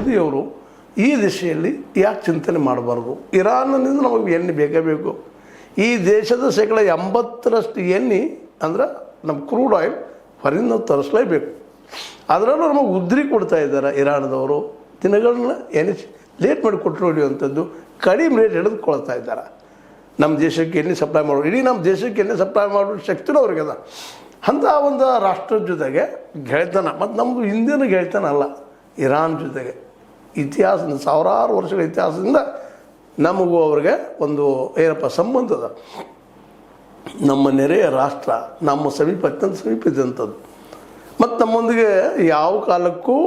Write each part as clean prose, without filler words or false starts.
ಮೋದಿಯವರು ಈ ದಿಶೆಯಲ್ಲಿ ಯಾಕೆ ಚಿಂತನೆ ಮಾಡಬಾರ್ದು? ಇರಾನ್ನಿಂದ ನಮಗೆ ಎಣ್ಣೆ ಬೇಕೇ ಬೇಕು. ಈ ದೇಶದ 80% ಎಣ್ಣೆ ಅಂದ್ರೆ ನಮ್ಮ ಕ್ರೂಡ್ ಆಯಿಲ್ ಹೊರಗಿಂದ ನಾವು ತರಿಸಲೇಬೇಕು. ಅದರಲ್ಲೂ ನಮಗೆ ಉದ್ರಿ ಕೊಡ್ತಾ ಇದ್ದಾರೆ ಇರಾನ್ದವರು. ದಿನಗಳನ್ನ ಎಣಿಸಿ ಲೇಟ್ ಮಾಡಿ ಕೊಟ್ಟರು ಹಿಡಿಯುವಂಥದ್ದು, ಕಡಿಮೆ ರೇಟ್ ಹಿಡಿದುಕೊಳ್ತಾ ಇದ್ದಾರೆ. ನಮ್ಮ ದೇಶಕ್ಕೆ ಎಣ್ಣೆ ಸಪ್ಲೈ ಮಾಡೋರು, ಇಡೀ ನಮ್ಮ ದೇಶಕ್ಕೆ ಎಣ್ಣೆ ಸಪ್ಲೈ ಮಾಡೋ ಶಕ್ತಿನೂ ಅವ್ರಿಗೆ ಅದ. ಅಂಥ ಒಂದು ರಾಷ್ಟ್ರದ ಜೊತೆಗೆ ಗೆಳೆತನ, ಮತ್ತು ನಮ್ಮದು ಹಿಂದಿನ ಗೆಳೆತನ ಅಲ್ಲ, ಇರಾನ್ ಜೊತೆಗೆ ಇತಿಹಾಸದಿಂದ ಸಾವಿರಾರು ವರ್ಷಗಳ ಇತಿಹಾಸದಿಂದ ನಮಗೂ ಅವ್ರಿಗೆ ಒಂದು ಏನಪ್ಪ ಸಂಬಂಧ ಅದ. ನಮ್ಮ ನೆರೆಯ ರಾಷ್ಟ್ರ, ನಮ್ಮ ಸಮೀಪ ಅತ್ಯಂತ ಸಮೀಪ ಇದ್ದಂಥದ್ದು, ಮತ್ತು ನಮ್ಮೊಂದಿಗೆ ಯಾವ ಕಾಲಕ್ಕೂ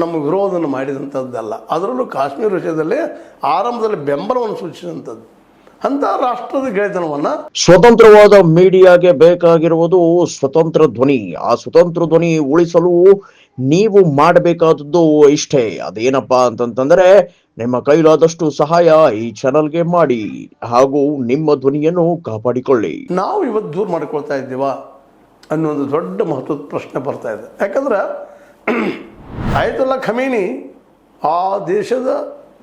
ನಮ್ಮ ವಿರೋಧನ ಮಾಡಿದಂಥದ್ದಲ್ಲ. ಅದರಲ್ಲೂ ಕಾಶ್ಮೀರ ವಿಷಯದಲ್ಲಿ ಆರಂಭದಲ್ಲಿ ಬೆಂಬಲವನ್ನು ಸೂಚಿಸಿದಂಥದ್ದು. ಅಂಥ ರಾಷ್ಟ್ರದ ಗೆಳೆತನವನ್ನು ಸ್ವತಂತ್ರವಾದ ಮೀಡಿಯಾಗೆ ಬೇಕಾಗಿರುವುದು ಸ್ವತಂತ್ರ ಧ್ವನಿ. ಆ ಸ್ವತಂತ್ರ ಧ್ವನಿ ಉಳಿಸಲು ನೀವು ಮಾಡಬೇಕಾದದ್ದು ಇಷ್ಟೇ. ಅದೇನಪ್ಪಾ ಅಂತಂತಂದ್ರೆ ನಿಮ್ಮ ಕೈಲಾದಷ್ಟು ಸಹಾಯ ಈ ಚಾನಲ್ಗೆ ಮಾಡಿ ಹಾಗೂ ನಿಮ್ಮ ಧ್ವನಿಯನ್ನು ಕಾಪಾಡಿಕೊಳ್ಳಿ. ನಾವು ಇವತ್ತು ದೂರ ಮಾಡಿಕೊಳ್ತಾ ಇದ್ದೀವಾ ಅನ್ನೋದು ದೊಡ್ಡ ಮಹತ್ವದ ಪ್ರಶ್ನೆ ಬರ್ತಾ ಇದೆ. ಯಾಕಂದ್ರೆ ಆಯತುಲ್ಲಾ ಖಮೇನಿ ಆ ದೇಶದ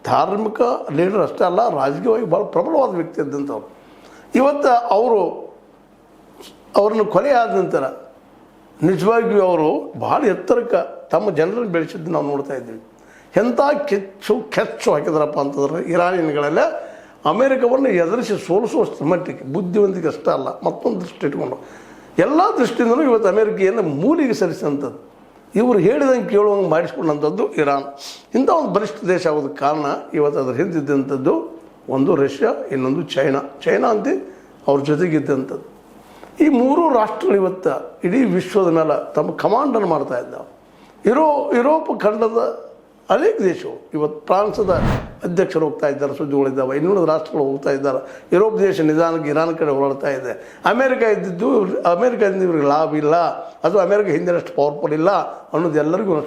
ಧಾರ್ಮಿಕ ಲೀಡರ್ ಅಷ್ಟೇ ಅಲ್ಲ, ರಾಜಕೀಯವಾಗಿ ಭಾಳ ಪ್ರಬಲವಾದ ವ್ಯಕ್ತಿ ಇದ್ದಂಥವ್ರು. ಇವತ್ತು ಅವರನ್ನು ಕೊಲೆ ಆದ ನಂತರ ನಿಜವಾಗಿಯೂ ಅವರು ಭಾಳ ಎತ್ತರಕ್ಕೆ ತಮ್ಮ ಜನರನ್ನು ಬೆಳೆಸಿದ್ದು ನಾವು ನೋಡ್ತಾ ಇದ್ದೀವಿ. ಎಂಥ ಕೆಚ್ಚು ಹಾಕಿದ್ರಪ್ಪ ಅಂತಂದ್ರೆ ಇರಾನಿಯನ್ಗಳಲ್ಲೇ ಅಮೇರಿಕವನ್ನು ಎದುರಿಸಿ ಸೋಲಿಸುವಷ್ಟು ಮಟ್ಟಿಗೆ ಬುದ್ಧಿವಂತಿಕೆ ಅಷ್ಟೇ ಅಲ್ಲ, ಮತ್ತೊಂದು ದೃಷ್ಟಿ ಇಟ್ಕೊಂಡು ಎಲ್ಲ ದೃಷ್ಟಿಯಿಂದಲೂ ಇವತ್ತು ಅಮೇರಿಕೆಯನ್ನು ಮೂಲಿಗೆ ಸರಿಸಿದಂಥದ್ದು, ಇವರು ಹೇಳಿದಂಗೆ ಕೇಳುವಂಗೆ ಮಾಡಿಸ್ಕೊಂಡಂಥದ್ದು ಇರಾನ್. ಇಂಥ ಒಂದು ಬಲಿಷ್ಠ ದೇಶ ಆಗೋದಕ್ಕೆ ಕಾರಣ ಇವತ್ತು ಅದ್ರ ಹಿಂದಿದ್ದಂಥದ್ದು ಒಂದು ರಷ್ಯಾ, ಇನ್ನೊಂದು ಚೈನಾ ಅಂತ ಅವ್ರ ಜೊತೆಗಿದ್ದಂಥದ್ದು. ಈ ಮೂರು ರಾಷ್ಟ್ರಗಳು ಇವತ್ತು ಇಡೀ ವಿಶ್ವದ ಮೇಲೆ ತಮ್ಮ ಕಮಾಂಡನ್ನು ಮಾಡ್ತಾ ಇದ್ದಾವೆ. ಯುರೋಪ್ ಖಂಡದ ಅನೇಕ ದೇಶಗಳು ಇವತ್ತು ಫ್ರಾನ್ಸದ ಅಧ್ಯಕ್ಷರು ಹೋಗ್ತಾ ಇದ್ದಾರೆ, ಸುದ್ದಿಗಳಿದ್ದಾವೆ. ಇನ್ನುಳಿದ ರಾಷ್ಟ್ರಗಳು ಹೋಗ್ತಾ ಇದ್ದಾರೆ. ಯುರೋಪ್ ದೇಶ ನಿಧಾನಕ್ಕೆ ಇರಾನ್ ಕಡೆ ಹೊರಡ್ತಾ ಇದೆ. ಅಮೇರಿಕದಿಂದ ಇವ್ರಿಗೆ ಲಾಭ ಇಲ್ಲ, ಅದು ಅಮೇರಿಕ ಹಿಂದಿನಷ್ಟು ಪವರ್ಫುಲ್ ಇಲ್ಲ ಅನ್ನೋದು ಎಲ್ಲರಿಗೂ